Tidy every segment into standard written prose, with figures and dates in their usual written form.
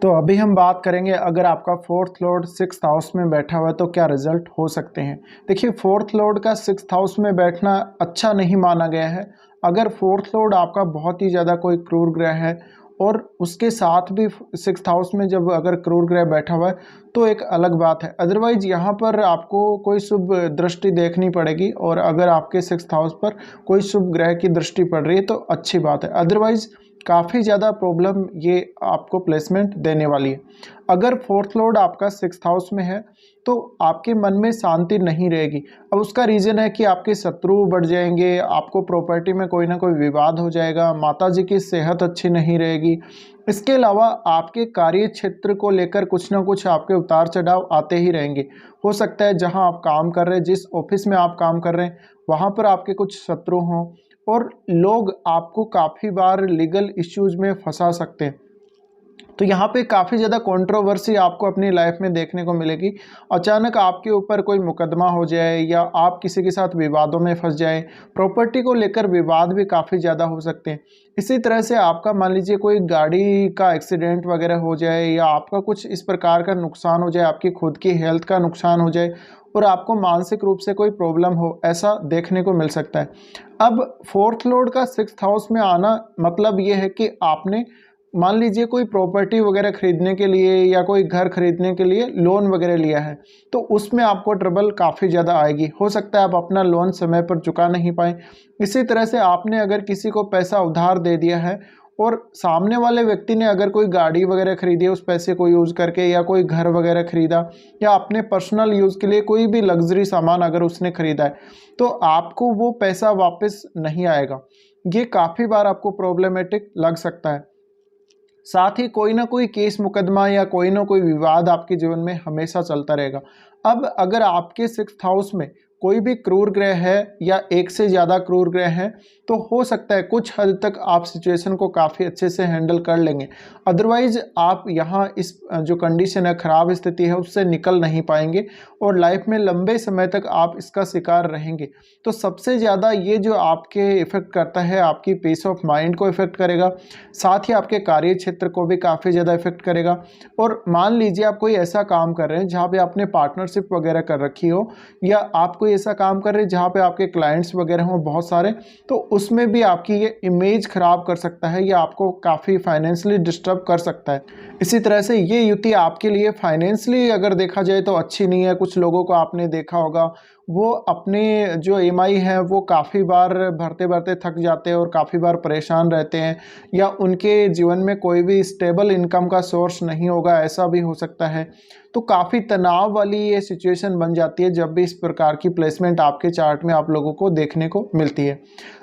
तो अभी हम बात करेंगे अगर आपका फोर्थ लॉर्ड सिक्स्थ हाउस में बैठा हुआ है तो क्या रिजल्ट हो सकते हैं। देखिए, फोर्थ लॉर्ड का सिक्स्थ हाउस में बैठना अच्छा नहीं माना गया है। अगर फोर्थ लॉर्ड आपका बहुत ही ज़्यादा कोई क्रूर ग्रह है और उसके साथ भी सिक्स्थ हाउस में जब अगर क्रूर ग्रह बैठा हुआ है तो एक अलग बात है। अदरवाइज यहाँ पर आपको कोई शुभ दृष्टि देखनी पड़ेगी, और अगर आपके सिक्स्थ हाउस पर कोई शुभ ग्रह की दृष्टि पड़ रही है तो अच्छी बात है। अदरवाइज काफ़ी ज़्यादा प्रॉब्लम ये आपको प्लेसमेंट देने वाली है। अगर फोर्थ लॉर्ड आपका सिक्स्थ हाउस में है तो आपके मन में शांति नहीं रहेगी। अब उसका रीज़न है कि आपके शत्रु बढ़ जाएंगे, आपको प्रॉपर्टी में कोई ना कोई विवाद हो जाएगा, माताजी की सेहत अच्छी नहीं रहेगी। इसके अलावा आपके कार्य क्षेत्र को लेकर कुछ ना कुछ आपके उतार चढ़ाव आते ही रहेंगे। हो सकता है जहां आप काम कर रहे हैं, जिस ऑफिस में आप काम कर रहे हैं, वहां पर आपके कुछ शत्रु हों और लोग आपको काफ़ी बार लीगल इश्यूज में फंसा सकते हैं। तो यहाँ पे काफ़ी ज़्यादा कंट्रोवर्सी आपको अपनी लाइफ में देखने को मिलेगी। अचानक आपके ऊपर कोई मुकदमा हो जाए या आप किसी के साथ विवादों में फंस जाए, प्रॉपर्टी को लेकर विवाद भी काफ़ी ज़्यादा हो सकते हैं। इसी तरह से आपका मान लीजिए कोई गाड़ी का एक्सीडेंट वगैरह हो जाए या आपका कुछ इस प्रकार का नुकसान हो जाए, आपकी खुद की हेल्थ का नुकसान हो जाए और आपको मानसिक रूप से कोई प्रॉब्लम हो, ऐसा देखने को मिल सकता है। अब फोर्थ लॉर्ड का सिक्स्थ हाउस में आना मतलब ये है कि आपने मान लीजिए कोई प्रॉपर्टी वगैरह खरीदने के लिए या कोई घर खरीदने के लिए लोन वगैरह लिया है, तो उसमें आपको ट्रबल काफ़ी ज़्यादा आएगी। हो सकता है आप अपना लोन समय पर चुका नहीं पाए। इसी तरह से आपने अगर किसी को पैसा उधार दे दिया है और सामने वाले व्यक्ति ने अगर कोई गाड़ी वगैरह खरीदी है उस पैसे को यूज़ करके, या कोई घर वगैरह खरीदा, या अपने पर्सनल यूज़ के लिए कोई भी लग्जरी सामान अगर उसने खरीदा है, तो आपको वो पैसा वापस नहीं आएगा। ये काफ़ी बार आपको प्रॉब्लमेटिक लग सकता है। साथ ही कोई ना कोई केस मुकदमा या कोई ना कोई विवाद आपके जीवन में हमेशा चलता रहेगा। अब अगर आपके सिक्स्थ हाउस में कोई भी क्रूर ग्रह है या एक से ज़्यादा क्रूर ग्रह है, तो हो सकता है कुछ हद तक आप सिचुएशन को काफ़ी अच्छे से हैंडल कर लेंगे। अदरवाइज आप यहाँ इस जो कंडीशन है, ख़राब स्थिति है, उससे निकल नहीं पाएंगे और लाइफ में लंबे समय तक आप इसका शिकार रहेंगे। तो सबसे ज़्यादा ये जो आपके इफ़ेक्ट करता है, आपकी पीस ऑफ माइंड को इफ़ेक्ट करेगा, साथ ही आपके कार्य क्षेत्र को भी काफ़ी ज़्यादा इफ़ेक्ट करेगा। और मान लीजिए आप कोई ऐसा काम कर रहे हैं जहाँ पे आपने पार्टनरशिप वगैरह कर रखी हो, या आप कोई ऐसा काम कर रहे हैं जहाँ पे आपके क्लाइंट्स वगैरह हों बहुत सारे, तो उसमें भी आपकी ये इमेज ख़राब कर सकता है या आपको काफ़ी फाइनेंशियली डिस्टर्ब कर सकता है। इसी तरह से ये युति आपके लिए फाइनेंशियली अगर देखा जाए तो अच्छी नहीं है। कुछ लोगों को आपने देखा होगा, वो अपने जो ईएमआई है वो काफ़ी बार भरते भरते थक जाते हैं और काफ़ी बार परेशान रहते हैं, या उनके जीवन में कोई भी स्टेबल इनकम का सोर्स नहीं होगा, ऐसा भी हो सकता है। तो काफ़ी तनाव वाली ये सिचुएशन बन जाती है जब भी इस प्रकार की प्लेसमेंट आपके चार्ट में आप लोगों को देखने को मिलती है।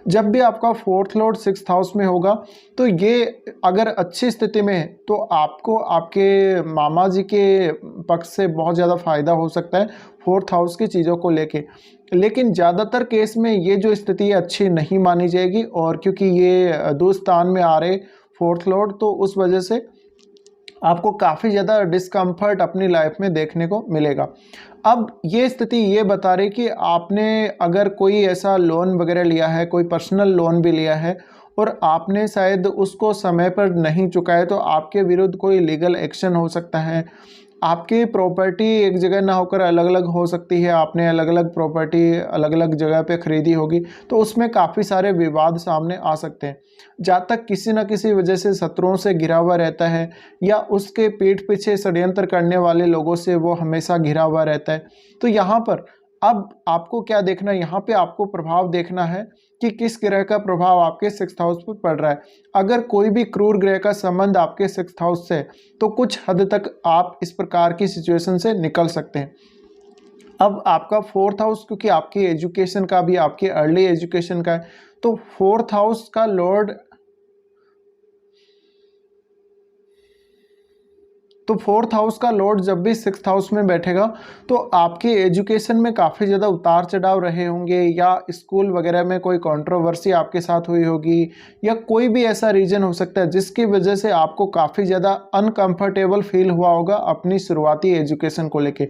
जब भी आपका फोर्थ लॉर्ड सिक्स्थ हाउस में होगा तो ये अगर अच्छी स्थिति में है तो आपको आपके मामा जी के पक्ष से बहुत ज़्यादा फ़ायदा हो सकता है फोर्थ हाउस की चीज़ों को लेके। लेकिन ज़्यादातर केस में ये जो स्थिति है अच्छी नहीं मानी जाएगी, और क्योंकि ये दोस्तान में आ रहे फोर्थ लॉर्ड, तो उस वजह से आपको काफ़ी ज़्यादा डिस्कम्फर्ट अपनी लाइफ में देखने को मिलेगा। अब ये स्थिति ये बता रही कि आपने अगर कोई ऐसा लोन वगैरह लिया है, कोई पर्सनल लोन भी लिया है और आपने शायद उसको समय पर नहीं चुकाया, तो आपके विरुद्ध कोई लीगल एक्शन हो सकता है। आपकी प्रॉपर्टी एक जगह ना होकर अलग अलग हो सकती है, आपने अलग अलग प्रॉपर्टी अलग अलग जगह पे खरीदी होगी, तो उसमें काफ़ी सारे विवाद सामने आ सकते हैं। जहाँ तक किसी न किसी वजह से शत्रुओं से घिरा हुआ रहता है या उसके पीठ पीछे षड्यंत्र करने वाले लोगों से वो हमेशा घिरा हुआ रहता है। तो यहाँ पर अब आपको क्या देखना है, यहाँ पे आपको प्रभाव देखना है कि किस ग्रह का प्रभाव आपके सिक्स्थ हाउस पर पड़ रहा है। अगर कोई भी क्रूर ग्रह का संबंध आपके सिक्स्थ हाउस से है तो कुछ हद तक आप इस प्रकार की सिचुएशन से निकल सकते हैं। अब आपका फोर्थ हाउस क्योंकि आपकी एजुकेशन का भी, आपकी अर्ली एजुकेशन का है, तो फोर्थ हाउस का लॉर्ड, तो फोर्थ हाउस का लॉर्ड जब भी सिक्स्थ हाउस में बैठेगा तो आपकी एजुकेशन में काफ़ी ज़्यादा उतार चढ़ाव रहे होंगे, या स्कूल वगैरह में कोई कंट्रोवर्सी आपके साथ हुई होगी, या कोई भी ऐसा रीज़न हो सकता है जिसकी वजह से आपको काफ़ी ज़्यादा अनकंफर्टेबल फील हुआ होगा अपनी शुरुआती एजुकेशन को लेके।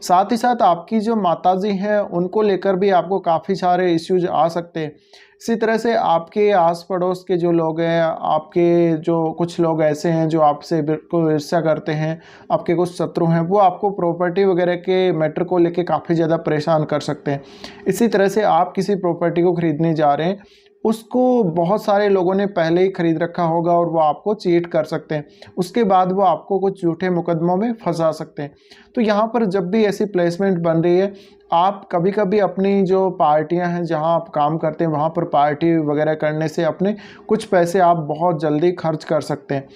साथ ही साथ आपकी जो माताजी हैं उनको लेकर भी आपको काफ़ी सारे इश्यूज आ सकते हैं। इसी तरह से आपके आस पड़ोस के जो लोग हैं, आपके जो कुछ लोग ऐसे हैं जो आपसे बिल्कुल ईर्ष्या करते हैं, आपके कुछ शत्रु हैं, वो आपको प्रॉपर्टी वगैरह के मैटर को लेके काफ़ी ज़्यादा परेशान कर सकते हैं। इसी तरह से आप किसी प्रॉपर्टी को ख़रीदने जा रहे हैं, उसको बहुत सारे लोगों ने पहले ही ख़रीद रखा होगा और वो आपको चीट कर सकते हैं। उसके बाद वो आपको कुछ झूठे मुकदमों में फंसा सकते हैं। तो यहाँ पर जब भी ऐसी प्लेसमेंट बन रही है, आप कभी-कभी अपनी जो पार्टियाँ हैं, जहाँ आप काम करते हैं, वहाँ पर पार्टी वगैरह करने से अपने कुछ पैसे आप बहुत जल्दी खर्च कर सकते हैं।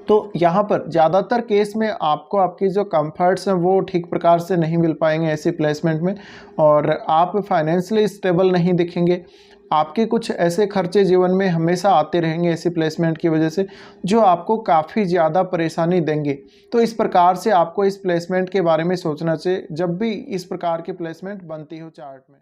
तो यहाँ पर ज़्यादातर केस में आपको आपकी जो कंफर्ट्स हैं वो ठीक प्रकार से नहीं मिल पाएंगे ऐसी प्लेसमेंट में, और आप फाइनेंशियली स्टेबल नहीं दिखेंगे। आपके कुछ ऐसे खर्चे जीवन में हमेशा आते रहेंगे ऐसी प्लेसमेंट की वजह से, जो आपको काफ़ी ज़्यादा परेशानी देंगे। तो इस प्रकार से आपको इस प्लेसमेंट के बारे में सोचना चाहिए जब भी इस प्रकार की प्लेसमेंट बनती हो चार्ट में।